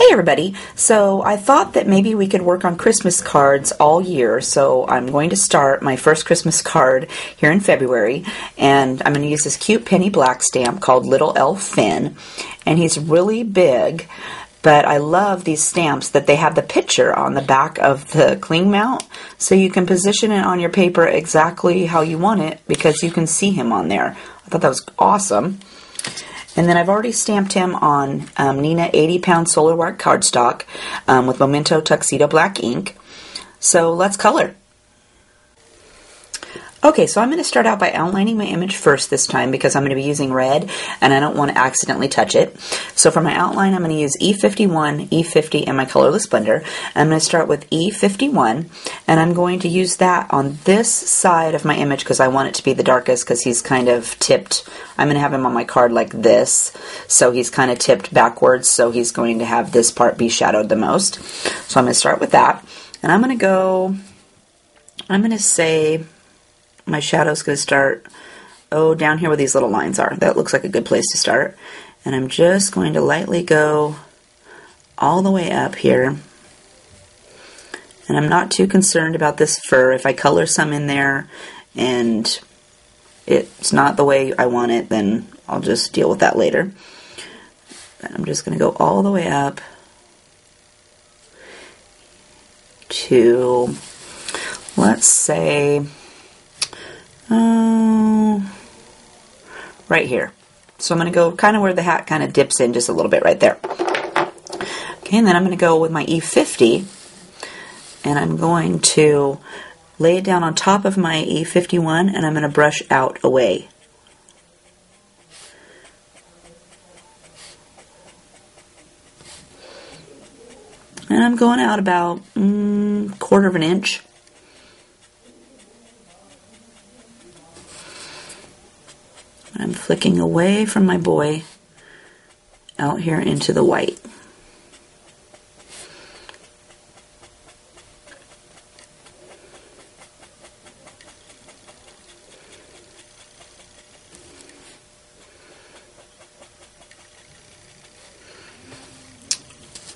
Hey everybody, so I thought that maybe we could work on Christmas cards all year, so I'm going to start my first Christmas card here in February, and I'm going to use this cute penny black stamp called Little Elf Finn, and he's really big, but I love these stamps that they have the picture on the back of the cling mount, so you can position it on your paper exactly how you want it because you can see him on there. I thought that was awesome. And then I've already stamped him on Neenah 80-pound solar white cardstock with Memento Tuxedo black ink. So let's color. Okay, so I'm going to start out by outlining my image first this time because I'm going to be using red and I don't want to accidentally touch it. So for my outline, I'm going to use E51, E50, and my colorless blender. I'm going to start with E51 and I'm going to use that on this side of my image because I want it to be the darkest because he's kind of tipped. I'm going to have him on my card like this, so he's kind of tipped backwards, so he's going to have this part be shadowed the most. So I'm going to start with that, and I'm going to say my shadow's going to start, down here where these little lines are. That looks like a good place to start. And I'm just going to lightly go all the way up here. And I'm not too concerned about this fur. If I color some in there and it's not the way I want it, then I'll just deal with that later. And I'm just going to go all the way up to, let's say, right here. So I'm going to go kind of where the hat kind of dips in just a little bit right there. Okay, and then I'm going to go with my E50 and I'm going to lay it down on top of my E51 and I'm going to brush out away. And I'm going out about quarter of an inch. I'm flicking away from my boy out here into the white.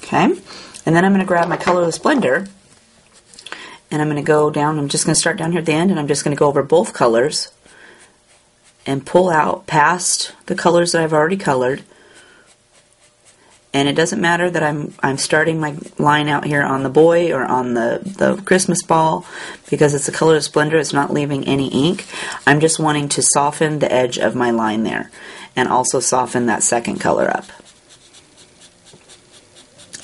Okay, and then I'm going to grab my colorless blender and I'm going to go down. I'm just going to start down here at the end and I'm just going to go over both colors and pull out past the colors that I've already colored. And it doesn't matter that I'm starting my line out here on the boy or on the Christmas ball because it's a colorless blender. It's not leaving any ink. I'm just wanting to soften the edge of my line there and also soften that second color up.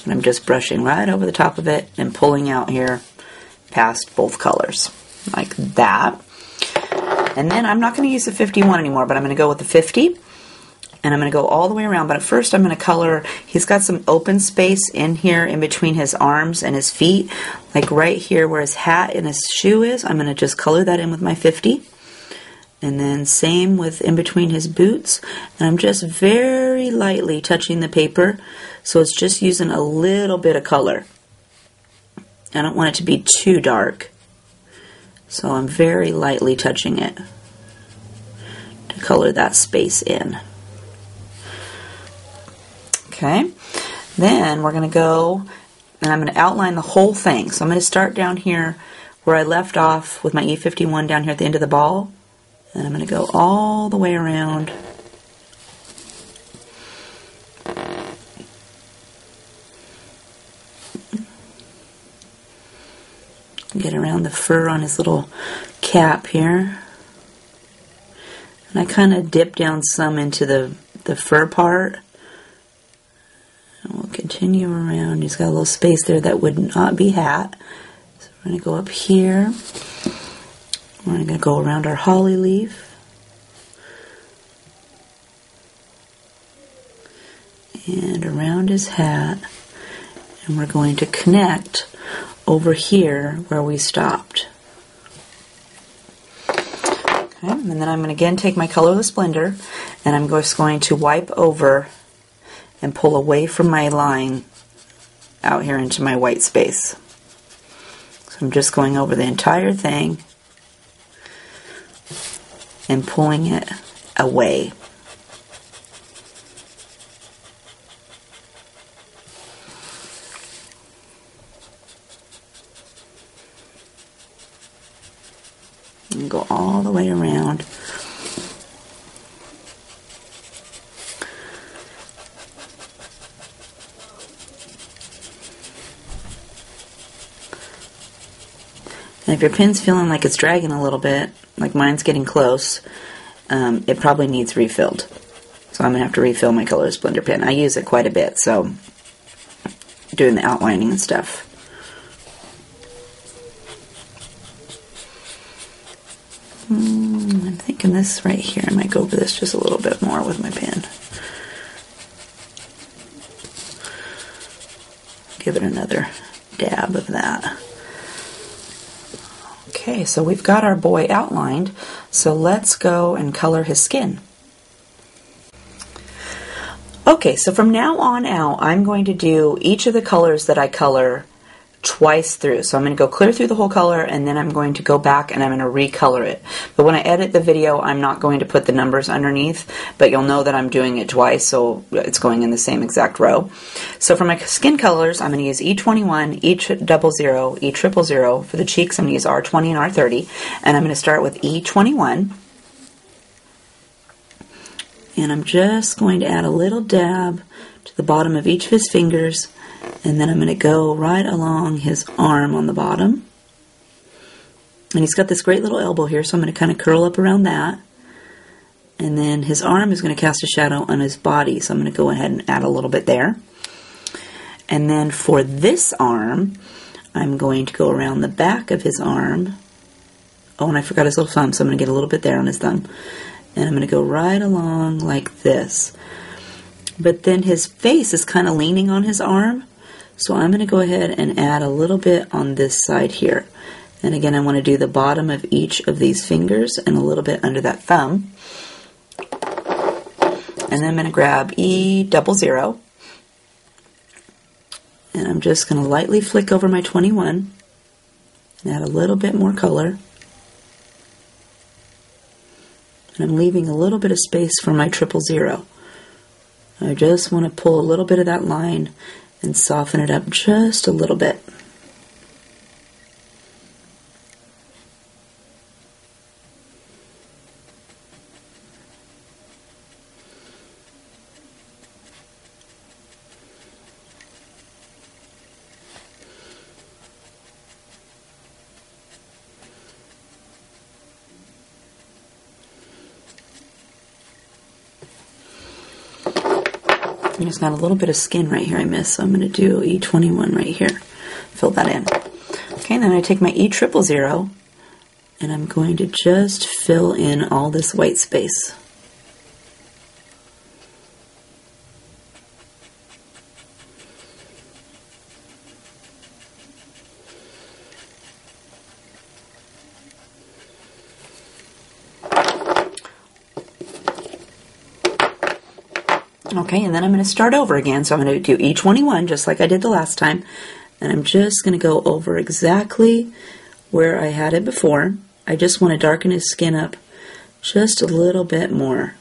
And I'm just brushing right over the top of it and pulling out here past both colors like that. And then I'm not going to use the 51 anymore, but I'm going to go with the 50. And I'm going to go all the way around. But at first I'm going to color, he's got some open space in here in between his arms and his feet. Like right here where his hat and his shoe is. I'm going to just color that in with my 50. And then same with in between his boots. And I'm just very lightly touching the paper. So it's just using a little bit of color. I don't want it to be too dark. So I'm very lightly touching it to color that space in. Okay, then we're going to go and I'm going to outline the whole thing. So I'm going to start down here where I left off with my E51 down here at the end of the ball. And I'm going to go all the way around. Get around the fur on his little cap here. And I kind of dip down some into the fur part. And we'll continue around. He's got a little space there that would not be hat. So we're going to go up here. We're going to go around our holly leaf. And around his hat. And we're going to connect over here where we stopped. Okay, and then I'm going to again take my colorless blender and and I'm just going to wipe over and pull away from my line out here into my white space. So I'm just going over the entire thing and pulling it away. And go all the way around. And if your pin's feeling like it's dragging a little bit, like mine's getting close, it probably needs refilled. So I'm going to have to refill my Color Splendor pin. I use it quite a bit, so doing the outlining and stuff. I'm thinking this right here, I might go over this just a little bit more with my pen. Give it another dab of that. Okay, so we've got our boy outlined, so let's go and color his skin. Okay, so from now on out, I'm going to do each of the colors that I color twice through. So I'm going to go clear through the whole color, and then I'm going to go back and I'm going to recolor it. But when I edit the video, I'm not going to put the numbers underneath, but you'll know that I'm doing it twice, so it's going in the same exact row. So for my skin colors, I'm going to use E21, E00, E000. For the cheeks, I'm going to use R20 and R30, and I'm going to start with E21. And I'm just going to add a little dab to the bottom of each of his fingers, and then I'm going to go right along his arm on the bottom. And he's got this great little elbow here, so I'm going to kind of curl up around that. And then his arm is going to cast a shadow on his body, so I'm going to go ahead and add a little bit there. And then for this arm, I'm going to go around the back of his arm. Oh, and I forgot his little thumb, so I'm going to get a little bit there on his thumb. And I'm going to go right along like this. But then his face is kind of leaning on his arm, so I'm going to go ahead and add a little bit on this side here. And again, I want to do the bottom of each of these fingers and a little bit under that thumb. And then I'm going to grab E00, and I'm just going to lightly flick over my 21 and add a little bit more color. And I'm leaving a little bit of space for my 000. I just want to pull a little bit of that line and soften it up just a little bit. I just got a little bit of skin right here I missed, so I'm going to do E21 right here. Fill that in. Okay, and then I take my E000 and I'm going to just fill in all this white space. Okay, and then I'm going to start over again. So I'm going to do E21 just like I did the last time. And I'm just going to go over exactly where I had it before. I just want to darken his skin up just a little bit more.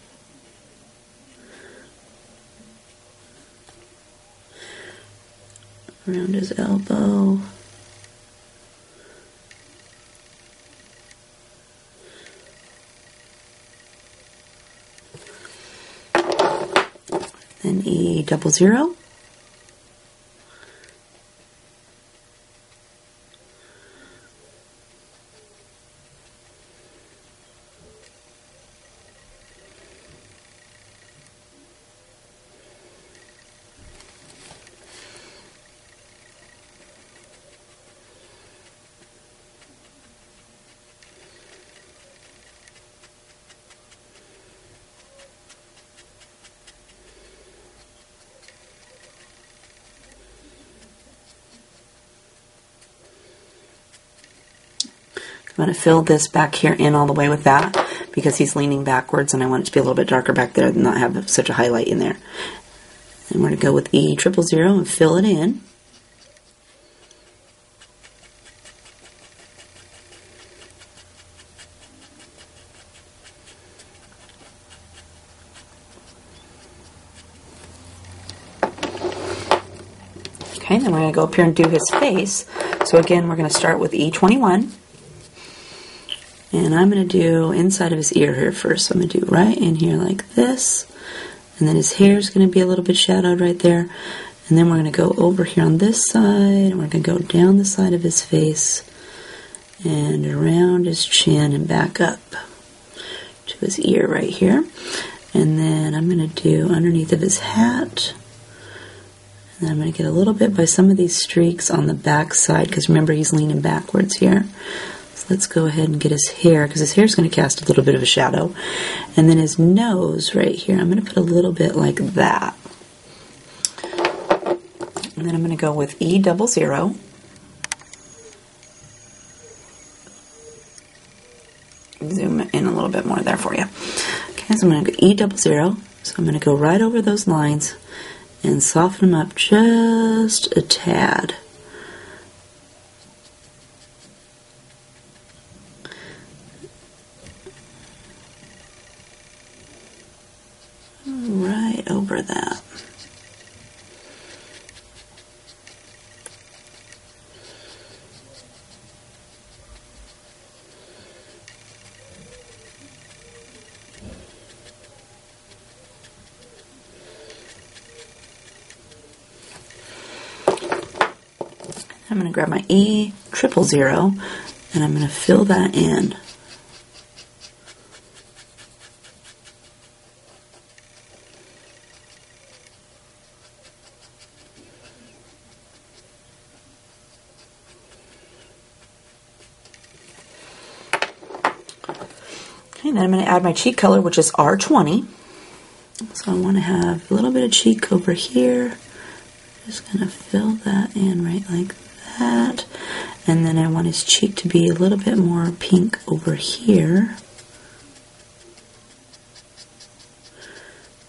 Around his elbow. Then E00. I'm going to fill this back here in all the way with that because he's leaning backwards and I want it to be a little bit darker back there and not have such a highlight in there. And we're going to go with E000 and fill it in. Okay, then we're going to go up here and do his face. So again, we're going to start with E21. And I'm going to do inside of his ear here first. So I'm going to do right in here like this. And then his hair is going to be a little bit shadowed right there. And then we're going to go over here on this side. And we're going to go down the side of his face. And around his chin and back up to his ear right here. And then I'm going to do underneath of his hat. And then I'm going to get a little bit by some of these streaks on the back side, because remember he's leaning backwards here. So let's go ahead and get his hair, because his hair is going to cast a little bit of a shadow. And then his nose right here, I'm going to put a little bit like that. And then I'm going to go with E00. Zoom in a little bit more there for you. Okay, so I'm going to go E00. So I'm going to go right over those lines and soften them up just a tad. Right over that. I'm going to grab my E000 and I'm going to fill that in. Okay, then I'm going to add my cheek color, which is R20. So I want to have a little bit of cheek over here. Just going to fill that in right like that. And then I want his cheek to be a little bit more pink over here.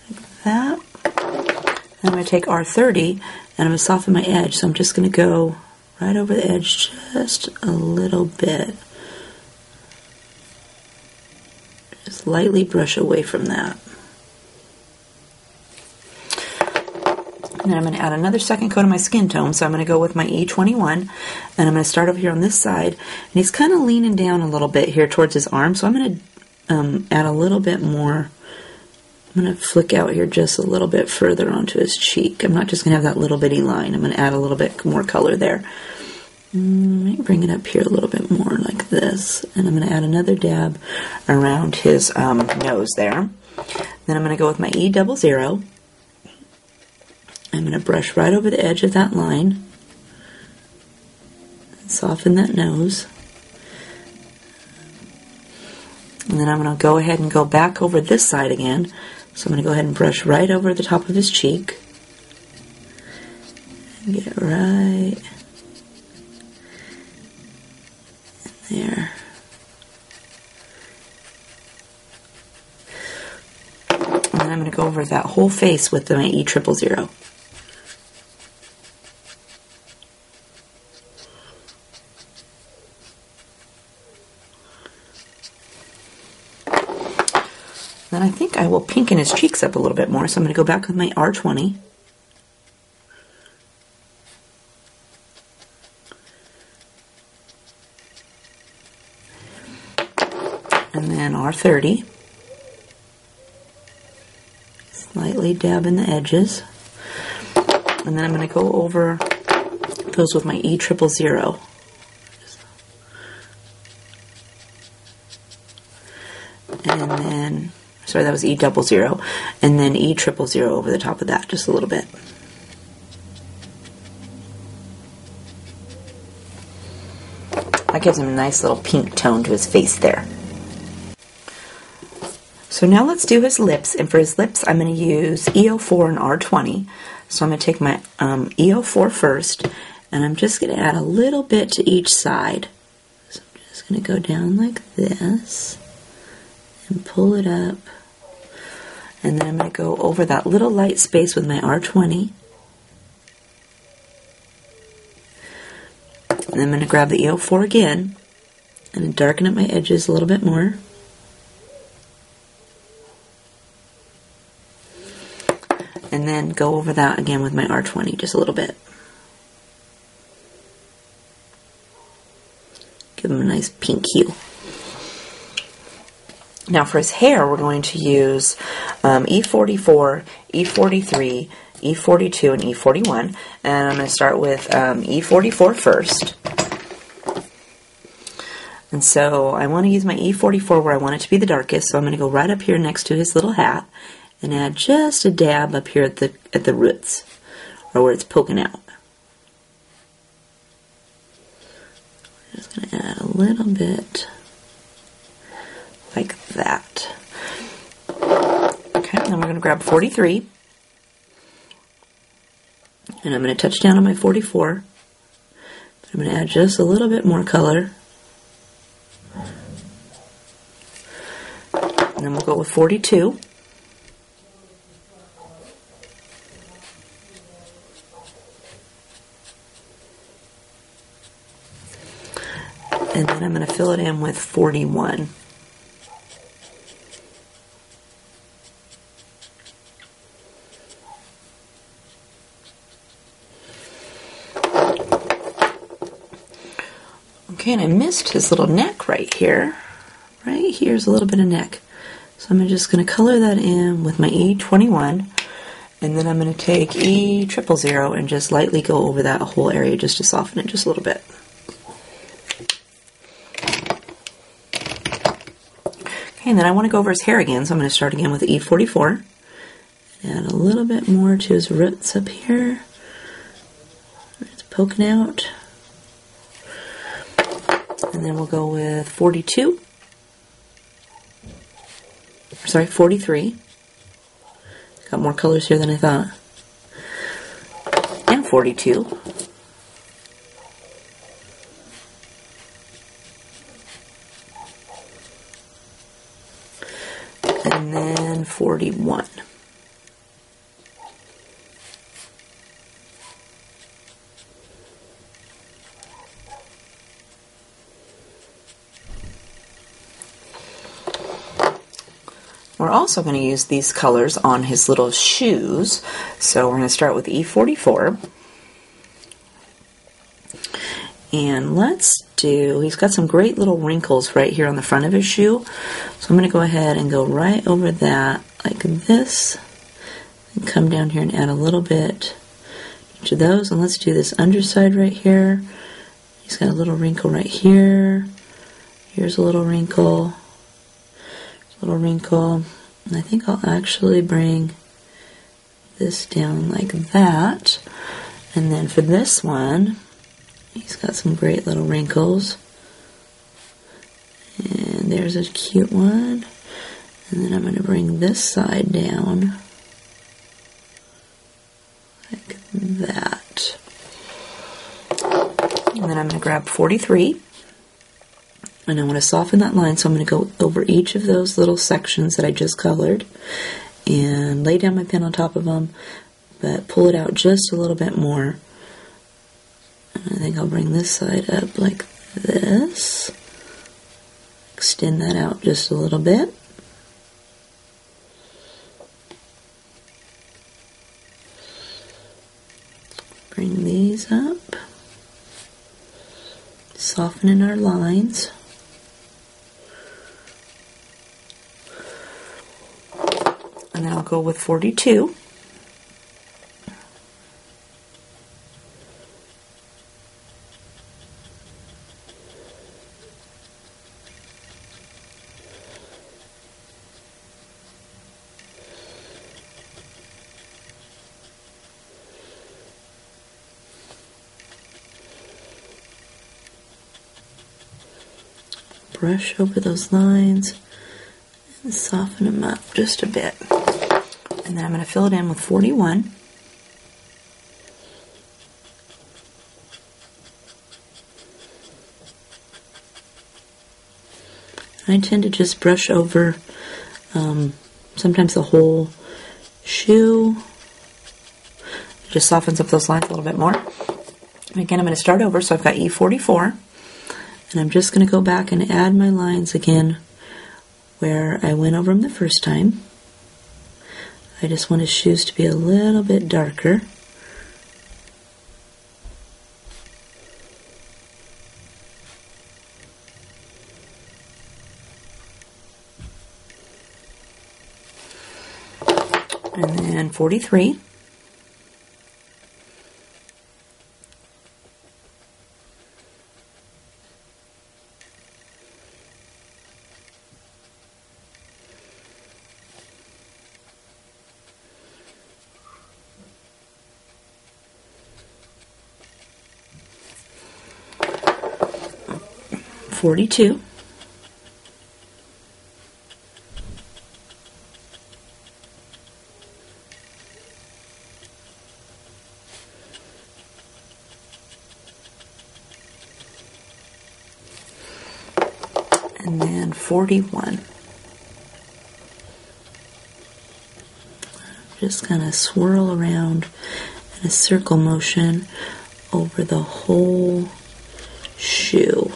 Like that. And I'm going to take R30 and I'm going to soften my edge. So I'm just going to go right over the edge just a little bit. Just lightly brush away from that. And then I'm going to add another second coat of my skin tone. So I'm going to go with my E21. And I'm going to start over here on this side. And he's kind of leaning down a little bit here towards his arm. So I'm going to add a little bit more. I'm going to flick out here just a little bit further onto his cheek. I'm not just going to have that little bitty line. I'm going to add a little bit more color there. Maybe bring it up here a little bit more like this. And I'm going to add another dab around his nose there. Then I'm going to go with my E00. I'm going to brush right over the edge of that line. Soften that nose. And then I'm going to go ahead and go back over this side again. So I'm going to go ahead and brush right over the top of his cheek. And get it right there. And then I'm going to go over that whole face with my E000. Then I think I will pinken his cheeks up a little bit more, so I'm going to go back with my R20. And then R30. Slightly dab in the edges. And then I'm going to go over those with my E000. And then, sorry, that was E00. And then E000 over the top of that, just a little bit. That gives him a nice little pink tone to his face there. So now let's do his lips, and for his lips I'm going to use E04 and R20. So I'm going to take my E04 first, and I'm just going to add a little bit to each side. So I'm just going to go down like this, and pull it up. And then I'm going to go over that little light space with my R20. And then I'm going to grab the E04 again and darken up my edges a little bit more. And then go over that again with my R20 just a little bit. Give him a nice pink hue. Now for his hair, we're going to use E44, E43, E42, and E41. And I'm going to start with E44 first. And so I want to use my E44 where I want it to be the darkest, so I'm going to go right up here next to his little hat and add just a dab up here at the roots, or where it's poking out. I'm just going to add a little bit like that. Okay, then we're going to grab 43, and I'm going to touch down on my 44. I'm going to add just a little bit more color. And then we'll go with 42. And then I'm going to fill it in with 41. Okay, and I missed his little neck right here. Right here's a little bit of neck. So I'm just going to color that in with my E21, and then I'm going to take E000 and just lightly go over that whole area just to soften it just a little bit. Okay, and then I want to go over his hair again, so I'm going to start again with E44. Add a little bit more to his roots up here. It's poking out. And then we'll go with 42. Sorry, 43. Got more colors here than I thought. And 42. And then 41. We're also going to use these colors on his little shoes. So we're going to start with E44. And he's got some great little wrinkles right here on the front of his shoe. So I'm going to go ahead and go right over that like this. And come down here and add a little bit to those. And let's do this underside right here. He's got a little wrinkle right here. Here's a little wrinkle. Little wrinkle, and I think I'll actually bring this down like that. And then for this one, he's got some great little wrinkles, and there's a cute one. And then I'm going to bring this side down like that. And then I'm going to grab 43. And I want to soften that line, so I'm going to go over each of those little sections that I just colored and lay down my pen on top of them, but pull it out just a little bit more. And I think I'll bring this side up like this. Extend that out just a little bit. Bring these up. Softening our lines. And then I'll go with 42. Brush over those lines and soften them up just a bit. And then I'm going to fill it in with 41. I tend to just brush over sometimes the whole shoe. It just softens up those lines a little bit more. And again, I'm going to start over, so I've got E44, and I'm just going to go back and add my lines again where I went over them the first time. I just want his shoes to be a little bit darker. And then 43. $42. And then 41. Just kind of swirl around in a circle motion over the whole shoe.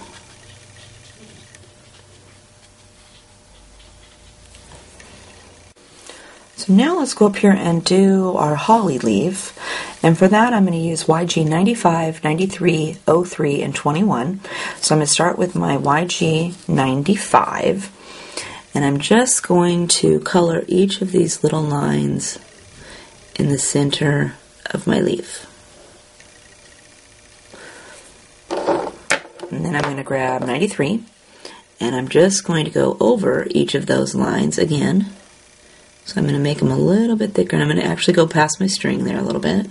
So now let's go up here and do our holly leaf, and for that I'm going to use YG 95, 93, 03, and 21. So I'm going to start with my YG 95, and I'm just going to color each of these little lines in the center of my leaf. And then I'm going to grab 93, and I'm just going to go over each of those lines again. So I'm going to make them a little bit thicker, and I'm going to actually go past my string there a little bit.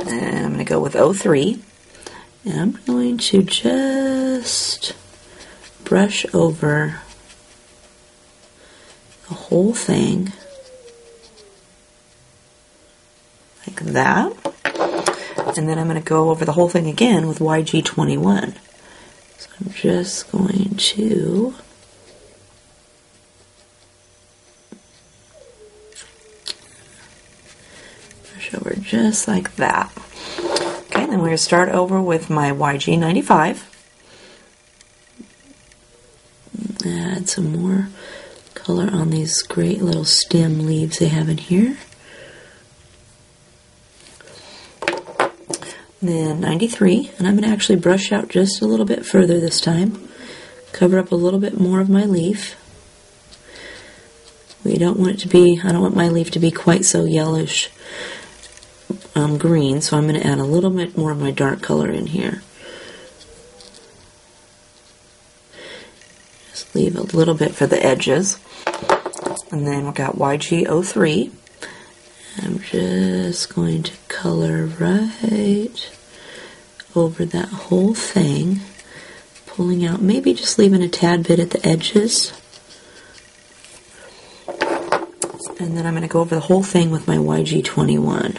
And I'm going to go with 03, and I'm going to just brush over the whole thing like that. And then I'm going to go over the whole thing again with YG 21. So I'm just going to brush over just like that. Okay, then we're going to start over with my YG 95. Add some more color on these great little stem leaves they have in here. Then 93, and I'm going to actually brush out just a little bit further this time. Cover up a little bit more of my leaf. We don't want it to be, I don't want my leaf to be quite so yellowish green, so I'm going to add a little bit more of my dark color in here. Just leave a little bit for the edges. And then we've got YG 03. I'm just going to color right over that whole thing, pulling out, maybe just leaving a tad bit at the edges. And then I'm going to go over the whole thing with my YG 21.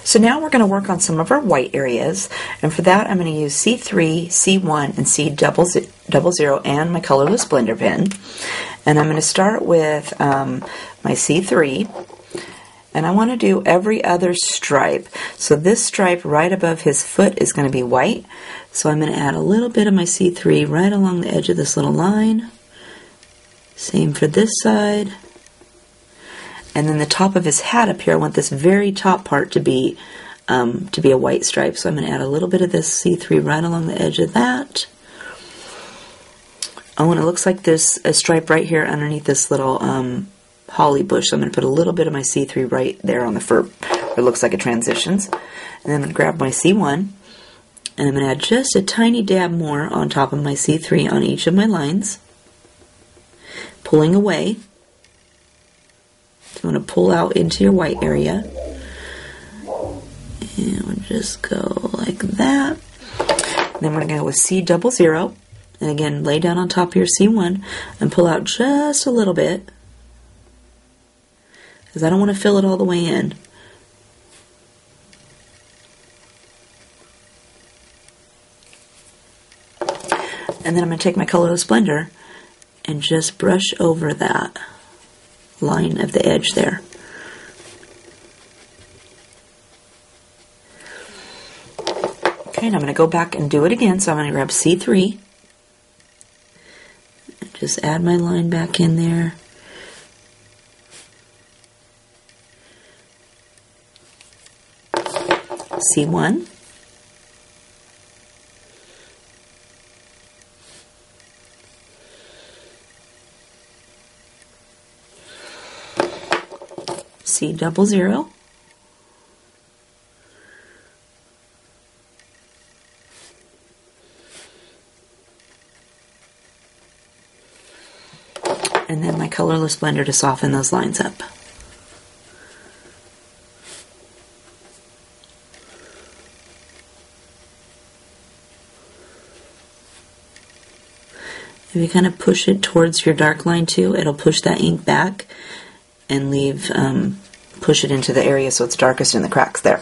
So now we're going to work on some of our white areas, and for that I'm going to use C3, C1, and C00 and my colorless blender pen. And I'm going to start with my C3, and I want to do every other stripe. So this stripe right above his foot is going to be white, so I'm going to add a little bit of my C3 right along the edge of this little line. Same for this side. And then the top of his hat up here, I want this very top part to be a white stripe. So I'm going to add a little bit of this C3 right along the edge of that. Oh, and it looks like there's a stripe right here underneath this little holly bush. So I'm going to put a little bit of my C3 right there on the fur where it looks like it transitions. And then I'm going to grab my C1, and I'm going to add just a tiny dab more on top of my C3 on each of my lines, pulling away. You want to pull out into your white area, and we'll just go like that. And then we're going to go with C00, And again, lay down on top of your C1 and pull out just a little bit, because I don't want to fill it all the way in. And then I'm going to take my colorless blender and just brush over that line of the edge there. Okay, and I'm going to go back and do it again. So I'm going to grab C3 and just add my line back in there. C1. C00. And then my colorless blender to soften those lines up. If you kind of push it towards your dark line too, it'll push that ink back and leave, push it into the area so it's darkest in the cracks there.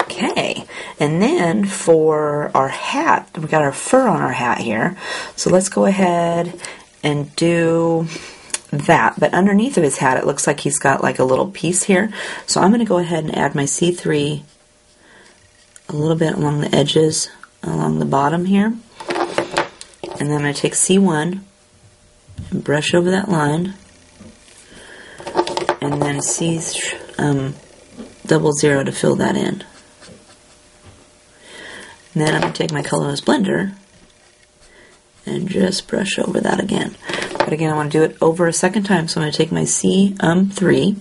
Okay, and then for our hat, we got our fur on our hat here, so let's go ahead and do that. But underneath of his hat, it looks like he's got like a little piece here, so I'm going to go ahead and add my C3 a little bit along the edges, along the bottom here. And then I'm going to take C1 and brush over that line, and then C00 to fill that in. And then I'm going to take my colorless blender and just brush over that again. But again, I want to do it over a second time, so I'm going to take my C3.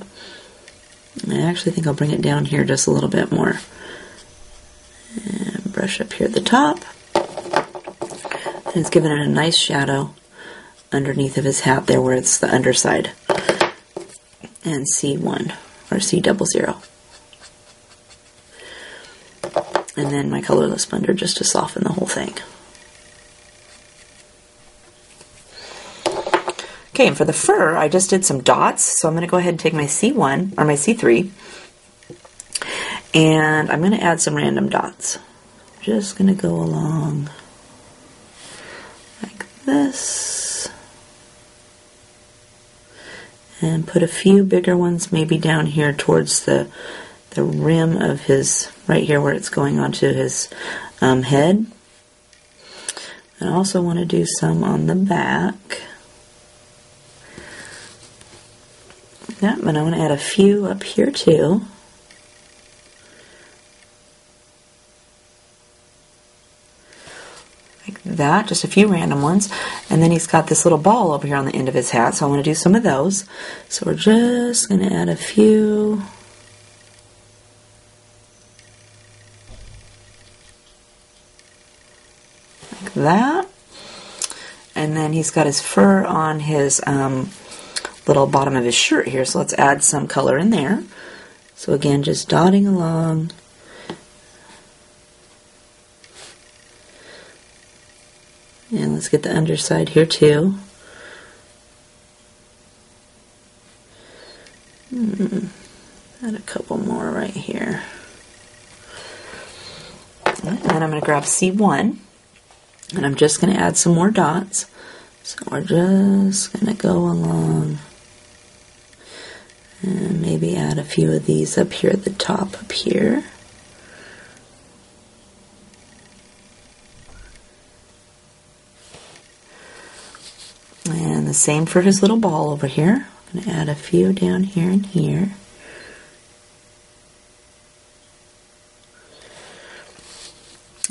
I actually think I'll bring it down here just a little bit more. And brush up here at the top. And it's giving it a nice shadow underneath of his hat there where it's the underside. And C1 or C00. And then my colorless blender just to soften the whole thing. Okay, and for the fur, I just did some dots, so I'm going to go ahead and take my C1 or my C3, and I'm going to add some random dots. Just going to go along like this, and put a few bigger ones maybe down here towards the rim of his, right here where it's going onto his head. And I also want to do some on the back. Yeah, and I want to add a few up here too. Like that, just a few random ones. And then he's got this little ball over here on the end of his hat, so I want to do some of those. So we're just going to add a few. Like that. And then he's got his fur on his little bottom of his shirt here, so let's add some color in there. So again, just dotting along. And let's get the underside here too. Add a couple more right here. And then I'm going to grab C1, and I'm just going to add some more dots. So we're just going to go along and maybe add a few of these up here at the top up here. And the same for his little ball over here. I'm going to add a few down here and here.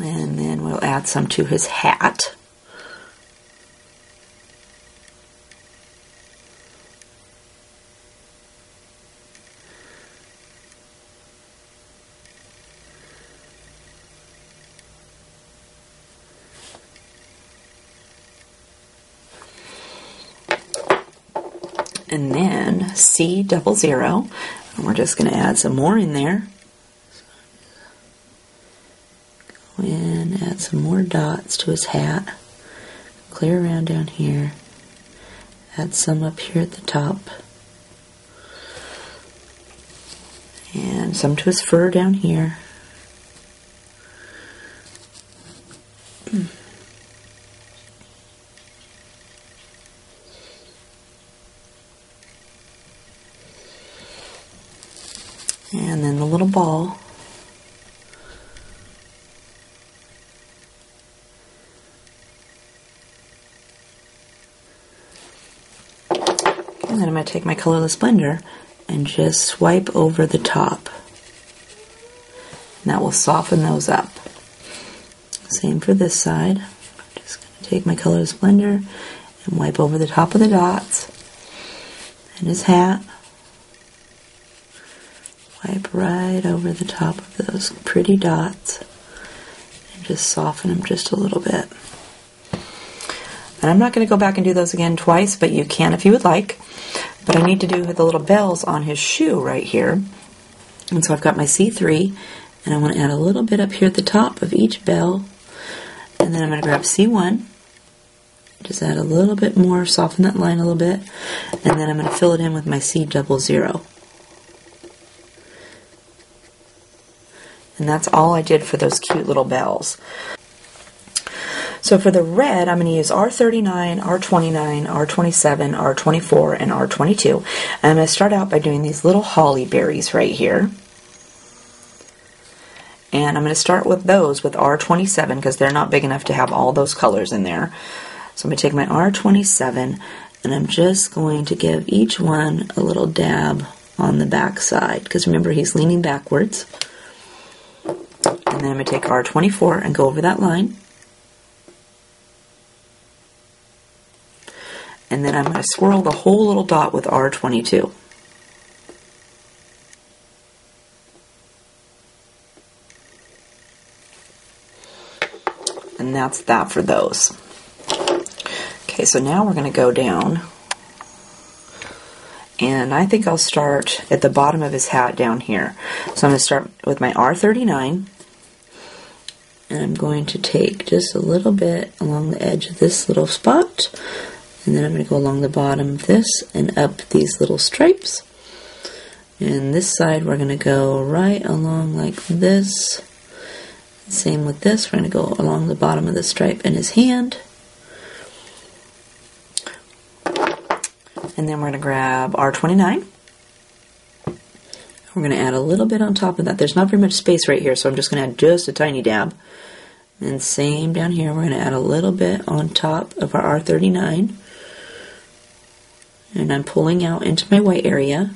And then we'll add some to his hat. And then C00, and we're just going to add some more in there. Go in, add add some more dots to his hat. Clear around down here. Add some up here at the top. And some to his fur down here. And then the little ball. And then I'm going to take my colorless blender and just swipe over the top. And that will soften those up. Same for this side. I'm just going to take my colorless blender and wipe over the top of the dots and his hat. Wipe right over the top of those pretty dots and just soften them just a little bit. And I'm not going to go back and do those again twice, but you can if you would like. But I need to do the little bells on his shoe right here. And so I've got my C3, and I want to add a little bit up here at the top of each bell. And then I'm going to grab C1, just add a little bit more, soften that line a little bit, and then I'm going to fill it in with my C00. And that's all I did for those cute little bells. So for the red, I'm going to use R39, R29, R27, R24, and R22. And I'm going to start out by doing these little holly berries right here. And I'm going to start with those with R27 because they're not big enough to have all those colors in there. So I'm going to take my R27 and I'm just going to give each one a little dab on the back side because remember he's leaning backwards. And then I'm going to take R24 and go over that line. And then I'm going to swirl the whole little dot with R22. And that's that for those. Okay, so now we're going to go down. And I think I'll start at the bottom of his hat down here. So I'm going to start with my R39. And I'm going to take just a little bit along the edge of this little spot. And then I'm going to go along the bottom of this and up these little stripes. And this side we're going to go right along like this. Same with this, we're going to go along the bottom of the stripe in his hand. And then we're going to grab R29. We're going to add a little bit on top of that. There's not very much space right here, so I'm just going to add just a tiny dab. And same down here, we're going to add a little bit on top of our R39. And I'm pulling out into my white area.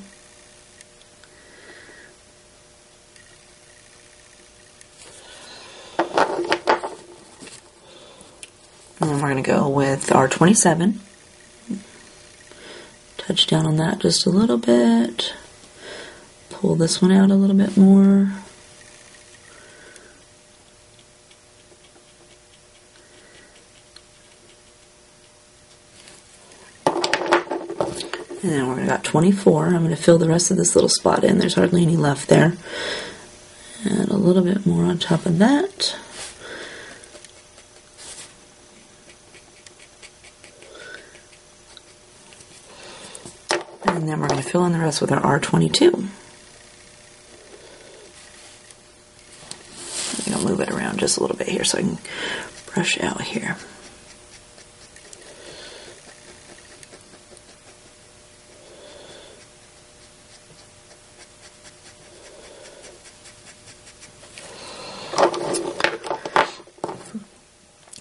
And then we're going to go with R27. Touch down on that just a little bit. Pull this one out a little bit more. And then we're got 24. I'm going to fill the rest of this little spot in. There's hardly any left there. Add a little bit more on top of that. And then we're going to fill in the rest with our R22. I'm going to move it around just a little bit here so I can brush out here.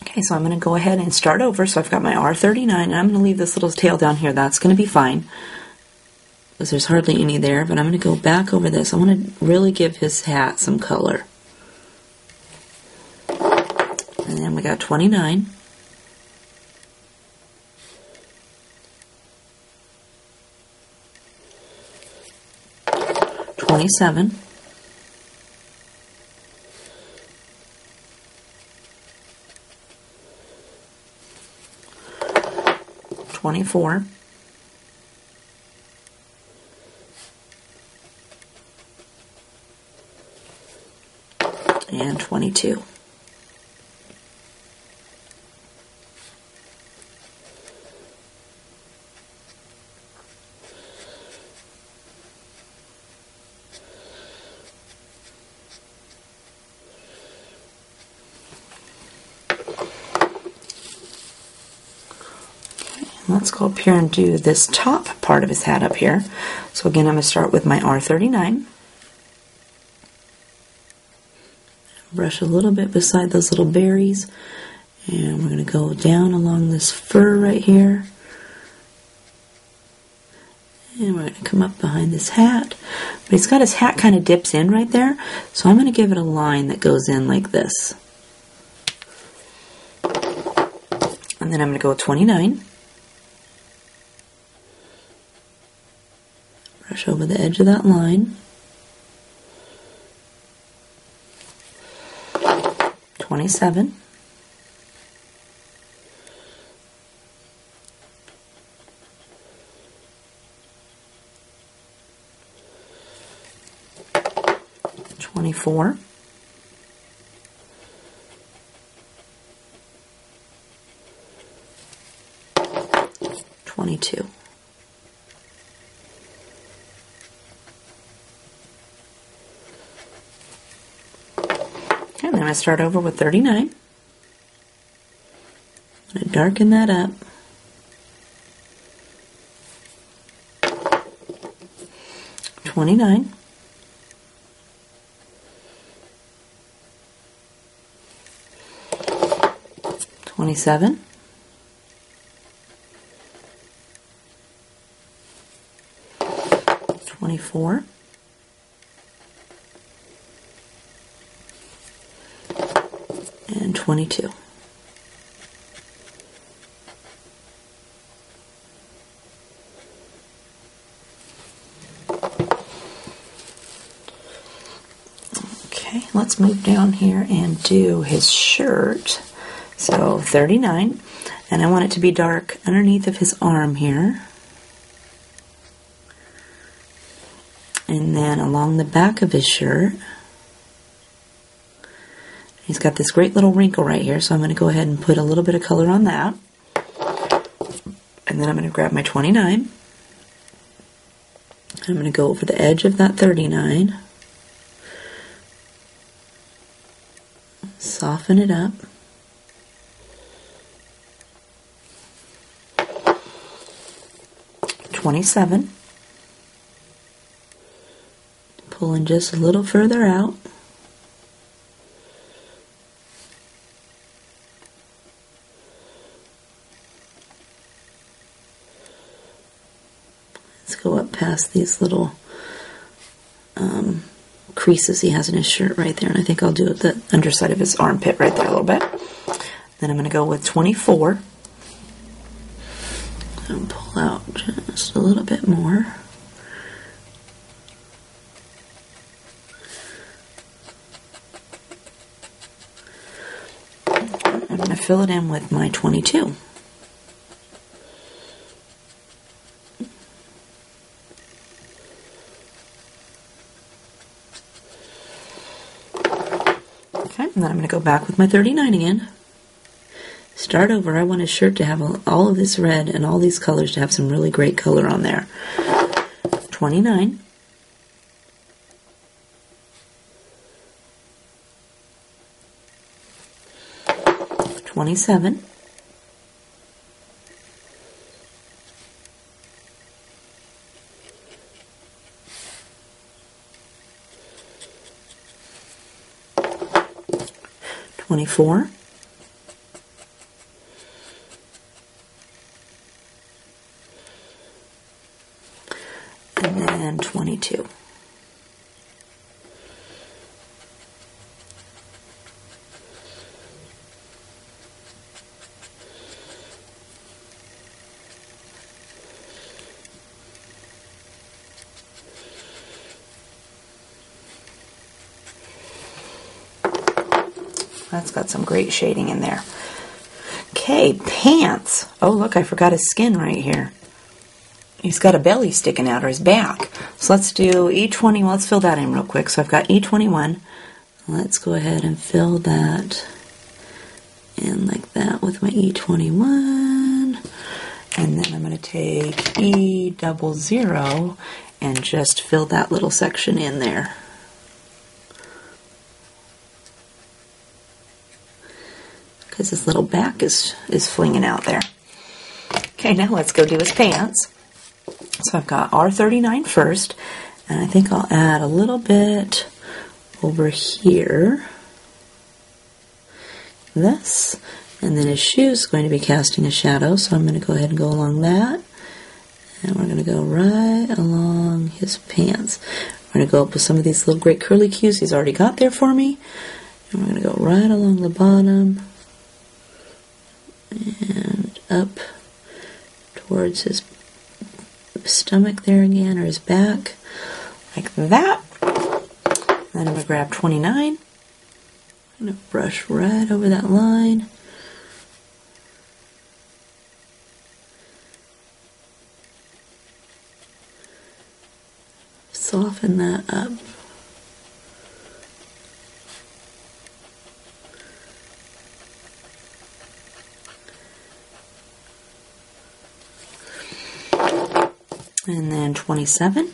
Okay, so I'm going to go ahead and start over. So I've got my R39, and I'm going to leave this little tail down here. That's going to be fine, because there's hardly any there, but I'm going to go back over this. I want to really give his hat some color. And then we got 29. $27. 24. And 22. let's go up here and do this top part of his hat up here. So again, I'm going to start with my R39. Brush a little bit beside those little berries. And we're going to go down along this fur right here. And we're going to come up behind this hat. But he's got his hat kind of dips in right there. So I'm going to give it a line that goes in like this. And then I'm going to go with 29. Brush over the edge of that line. 27. 24. 22. And then I'm going to start over with 39. I'm going to darken that up. 29. 27. 24. And 22. Okay, let's move down here and do his shirt. So 39, and I want it to be dark underneath of his arm here. And then along the back of his shirt. He's got this great little wrinkle right here, so I'm going to go ahead and put a little bit of color on that. And then I'm going to grab my 29. I'm going to go over the edge of that 39. Soften it up. .27. Pulling just a little further out. Let's go up past these little creases he has in his shirt right there, and I think I'll do it the underside of his armpit right there a little bit. Then I'm going to go with 24 and pull out just a little bit more. I'm going to fill it in with my 22. Okay, and then I'm going to go back with my 39 again. Start over. I want his shirt to have all of this red and all these colors to have some really great color on there. 29. 27. 24. And then 22. That's got some great shading in there. Okay, pants. Oh, look, I forgot his skin right here. He's got a belly sticking out, or his back. So let's do E21. Let's fill that in real quick. So I've got E21. Let's go ahead and fill that in like that with my E21. And then I'm going to take E00 and just fill that little section in there. Because his little back is flinging out there. Okay, now let's go do his pants. So I've got R39 first, and I think I'll add a little bit over here. This. And then his shoes is going to be casting a shadow, so I'm going to go ahead and go along that. And we're going to go right along his pants. We're going to go up with some of these little great curly cues he's already got there for me. And we're going to go right along the bottom and up towards his stomach there again, or his back, like that. Then I'm going to grab 29. I'm going to brush right over that line. Soften that up. And then 27.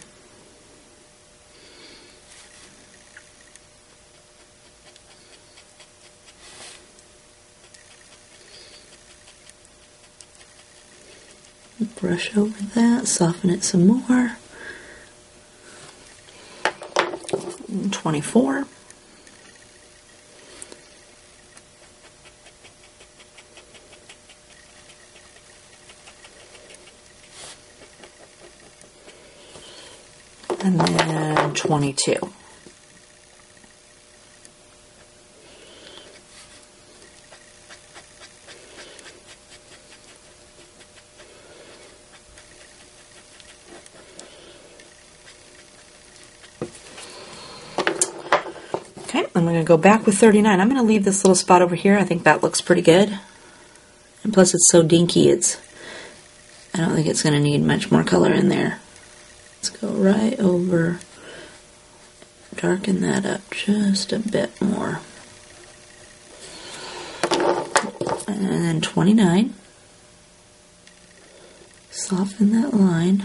Brush over that, soften it some more. 24. And then 22. Okay, I'm going to go back with 39. I'm going to leave this little spot over here. I think that looks pretty good. And plus it's so dinky, I don't think it's going to need much more color in there. Let's go right over, darken that up just a bit more. And then 29. Soften that line.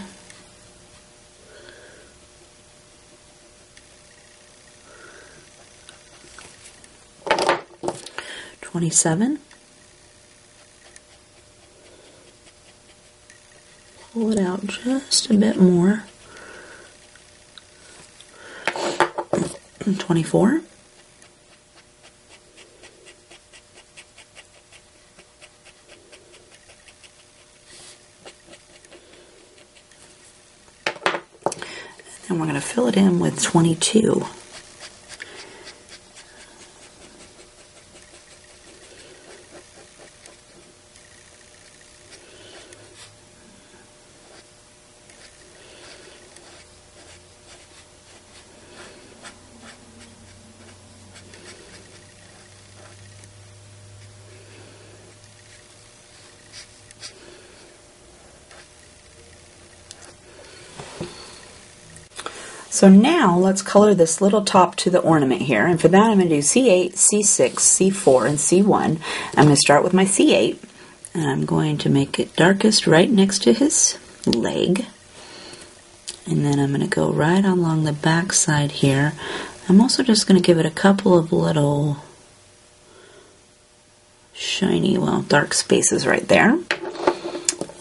$27. Pull it out just a bit more. 24. And we're going to fill it in with 22. So now let's color this little top to the ornament here, and for that I'm going to do C8, C6, C4, and C1. I'm going to start with my C8, and I'm going to make it darkest right next to his leg, and then I'm going to go right along the back side here. I'm also just going to give it a couple of little shiny, well, dark spaces right there.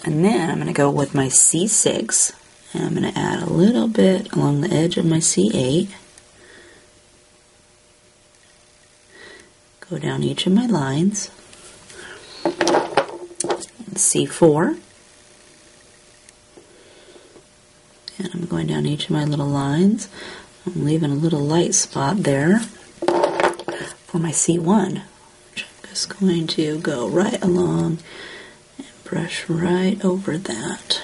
And then I'm going to go with my C6. And I'm going to add a little bit along the edge of my C8. Go down each of my lines. And C4. And I'm going down each of my little lines. I'm leaving a little light spot there for my C1, which I'm just going to go right along and brush right over that.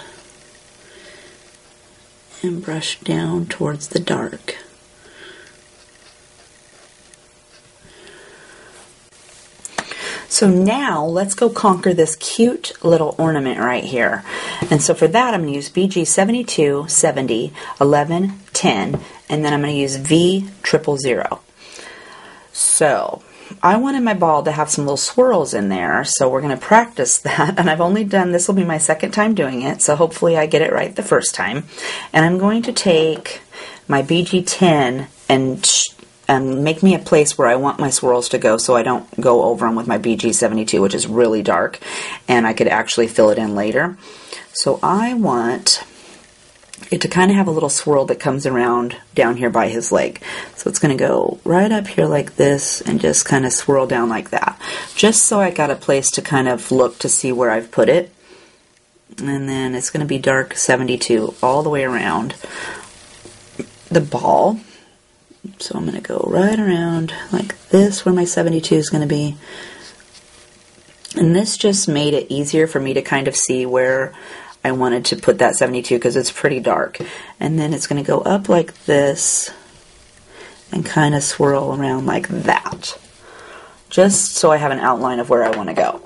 And brush down towards the dark. So now let's go conquer this cute little ornament right here. And so for that I'm going to use BG 72, 70, 11, 10, and then I'm going to use V 000. So I wanted my ball to have some little swirls in there, so we're going to practice that. And I've only done, this will be my second time doing it, so hopefully I get it right the first time. And I'm going to take my BG10 and and make me a place where I want my swirls to go so I don't go over them with my BG72, which is really dark, and I could actually fill it in later. So I want it to kind of have a little swirl that comes around down here by his leg. So it's going to go right up here like this and just kind of swirl down like that. Just so I got a place to kind of look to see where I've put it. And then it's going to be dark 72 all the way around the ball. So I'm going to go right around like this where my 72 is going to be. And this just made it easier for me to kind of see where I wanted to put that 72 because it's pretty dark. And then it's going to go up like this and kind of swirl around like that. Just so I have an outline of where I want to go.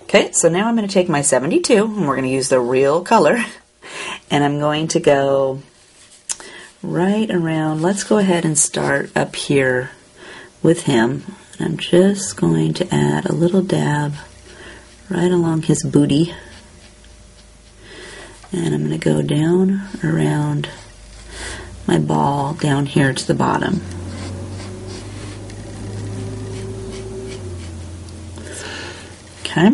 Okay, so now I'm going to take my 72 and we're going to use the real color. And I'm going to go right around. Let's go ahead and start up here with him. And I'm just going to add a little dab right along his booty. And I'm going to go down around my ball down here to the bottom. Okay.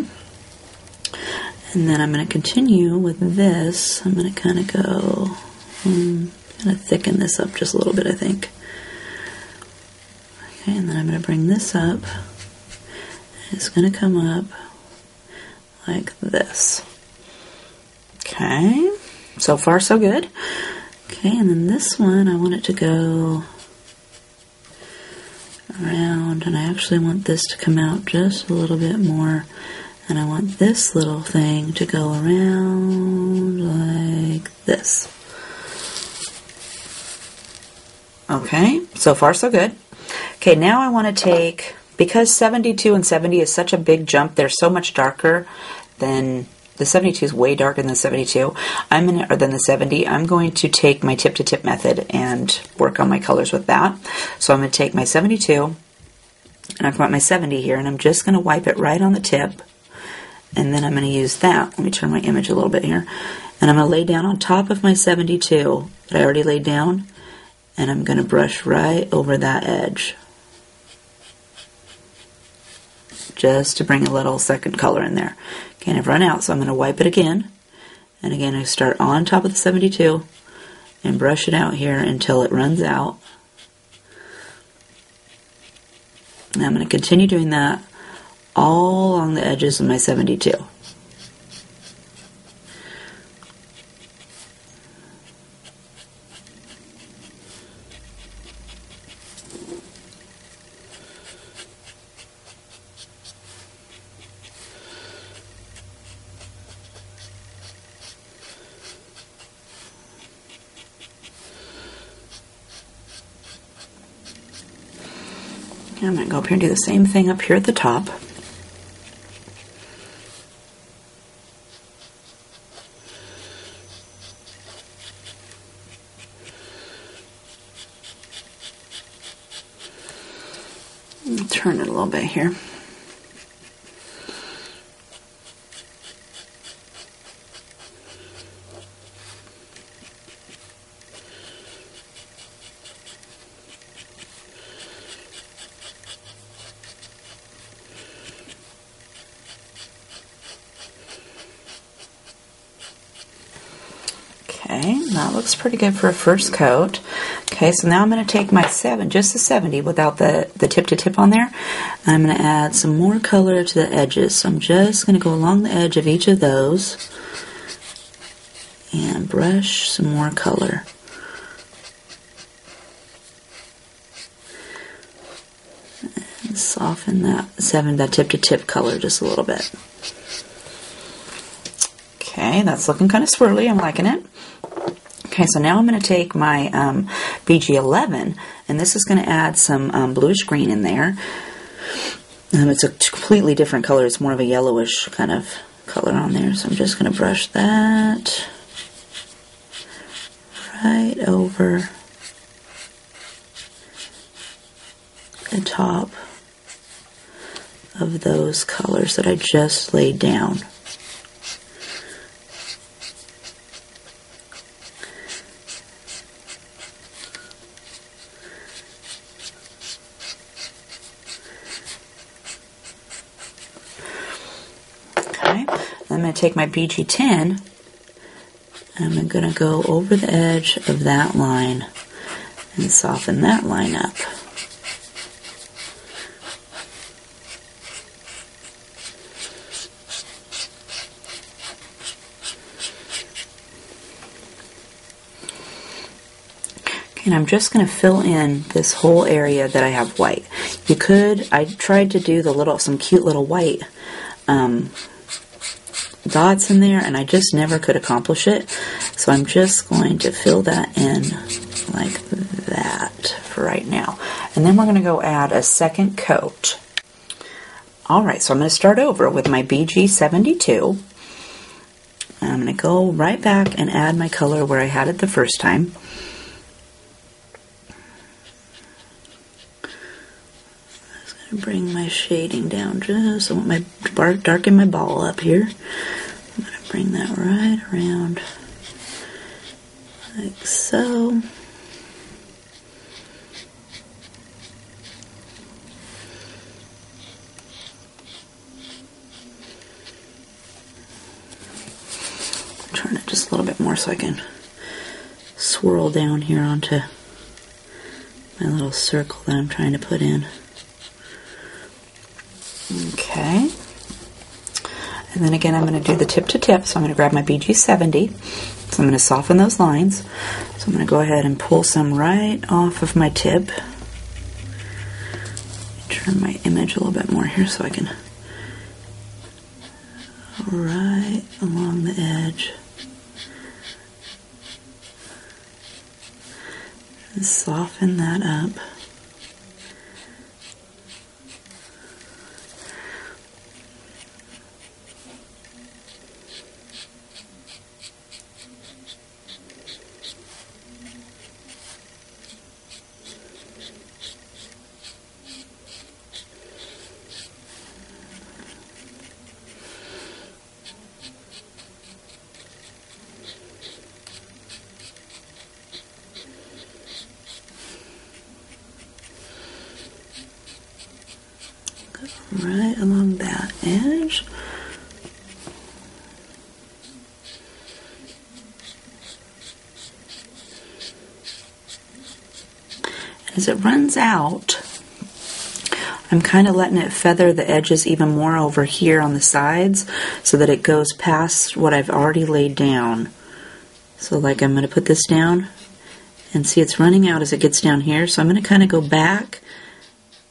And then I'm going to continue with this. I'm going to kind of go, kind of thicken this up just a little bit, I think. Okay, and then I'm going to bring this up. It's going to come up like this. Okay, so far so good. Okay, and then this one, I want it to go around, and I actually want this to come out just a little bit more, and I want this little thing to go around like this. Okay, so far so good. Okay, now I want to take, because 72 and 70 is such a big jump, they're so much darker than the 72 is way darker than the 72. Or than the 70. I'm going to take my tip-to-tip method and work on my colors with that. So I'm going to take my 72, and I've got my 70 here, and I'm just going to wipe it right on the tip, and then I'm going to use that. Let me turn my image a little bit here. And I'm going to lay down on top of my 72 that I already laid down, and I'm going to brush right over that edge, just to bring a little second color in there. Okay, and I've run out, so I'm going to wipe it again. And again, I start on top of the 72 and brush it out here until it runs out. And I'm going to continue doing that all along the edges of my 72. I'm going to go up here and do the same thing up here at the top. Turn it a little bit here. Okay, that looks pretty good for a first coat. Okay, so now I'm going to take my just the 70 without the tip-to-tip on there, and I'm going to add some more color to the edges. So I'm just going to go along the edge of each of those and brush some more color. And soften that tip-to-tip color just a little bit. Okay, that's looking kind of swirly. I'm liking it. Okay, so now I'm going to take my BG11, and this is going to add some bluish green in there. It's a completely different color. It's more of a yellowish kind of color on there. So I'm just going to brush that right over the top of those colors that I just laid down. I'm going to take my BG10 and I'm going to go over the edge of that line and soften that line up. And I'm just going to fill in this whole area that I have white. You could, I tried to do some cute little white dots in there, and I just never could accomplish it. So I'm just going to fill that in like that for right now. And then we're going to go add a second coat. Alright, so I'm going to start over with my BG72. And I'm going to go right back and add my color where I had it the first time. Bring my shading down just, I want my darken my ball up here. I'm going to bring that right around like so. Turn it just a little bit more so I can swirl down here onto my little circle that I'm trying to put in. Okay, and then again I'm going to do the tip to tip, so I'm going to grab my BG70, so I'm going to soften those lines, so I'm going to go ahead and pull some right off of my tip. Turn my image a little bit more here so I can right along the edge and soften that up. Right along that edge. As it runs out, I'm kind of letting it feather the edges even more over here on the sides so that it goes past what I've already laid down. So like I'm going to put this down and see it's running out as it gets down here, so I'm going to kind of go back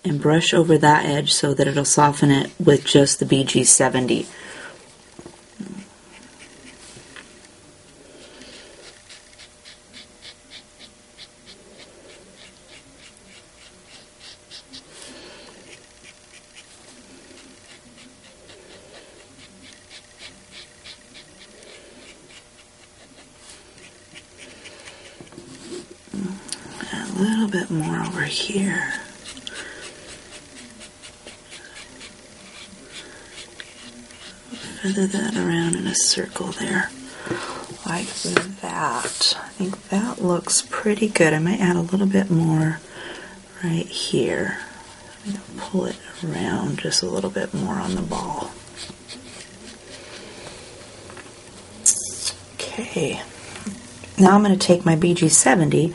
and brush over that edge so that it'll soften it with just the BG70. A little bit more over here. Feather that around in a circle there, like that. I think that looks pretty good. I might add a little bit more right here. I'm going to pull it around just a little bit more on the ball. Okay, now I'm going to take my BG70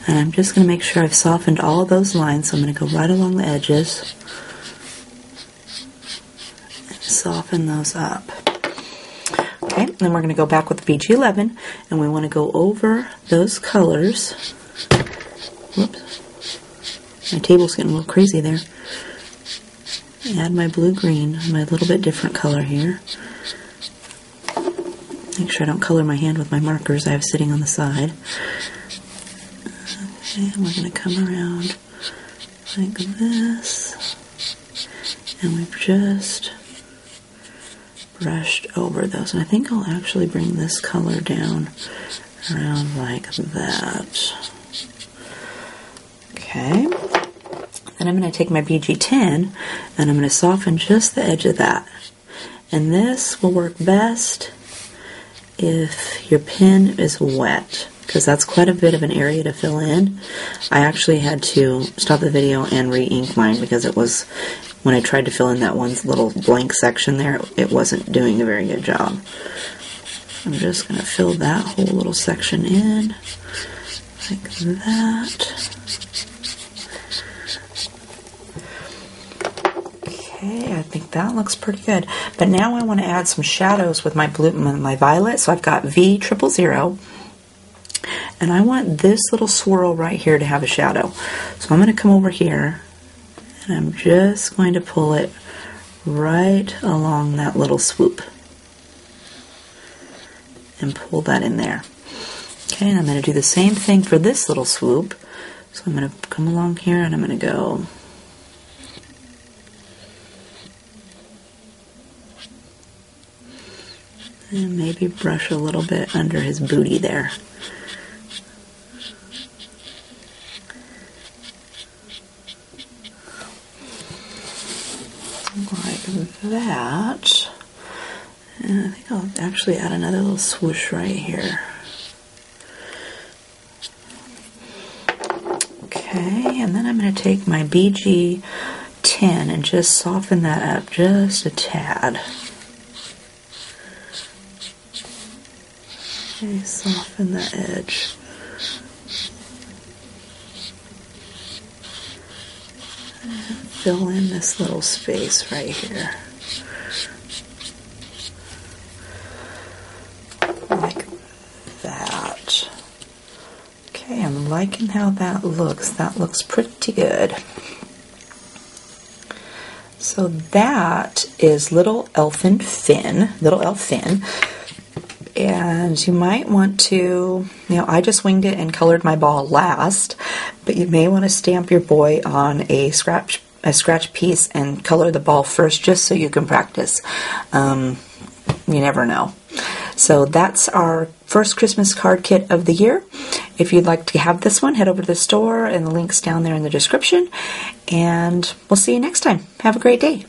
and I'm just going to make sure I've softened all of those lines, so I'm going to go right along the edges. Soften those up. Okay, then we're going to go back with the BG11 and we want to go over those colors. Whoops. My table's getting a little crazy there. Add my blue-green, my little bit different color here. Make sure I don't color my hand with my markers I have sitting on the side. Okay, and we're going to come around like this. And we've just brushed over those, and I think I'll actually bring this color down around like that. Okay, then I'm going to take my BG10 and I'm going to soften just the edge of that, and this will work best if your pen is wet. because that's quite a bit of an area to fill in. I actually had to stop the video and re-ink mine because it was, when I tried to fill in that one little blank section there, it wasn't doing a very good job. I'm just going to fill that whole little section in like that. Okay, I think that looks pretty good. But now I want to add some shadows with my blue, my violet. So I've got V000, and I want this little swirl right here to have a shadow. So I'm going to come over here, and I'm just going to pull it right along that little swoop and pull that in there. Okay, and I'm going to do the same thing for this little swoop. So I'm going to come along here and I'm going to go and maybe brush a little bit under his booty there. Like that. And I think I'll actually add another little swoosh right here. Okay, and then I'm going to take my BG 10 and just soften that up just a tad. Okay, soften the edge. And fill in this little space right here. Like that. Okay, I'm liking how that looks. That looks pretty good. So that is Little Elf Finn. And you might want to, I just winged it and colored my ball last, but you may want to stamp your boy on a scratch piece and color the ball first just so you can practice. You never know. So that's our first Christmas card kit of the year. If you'd like to have this one, head over to the store and the link's down there in the description. And we'll see you next time. Have a great day.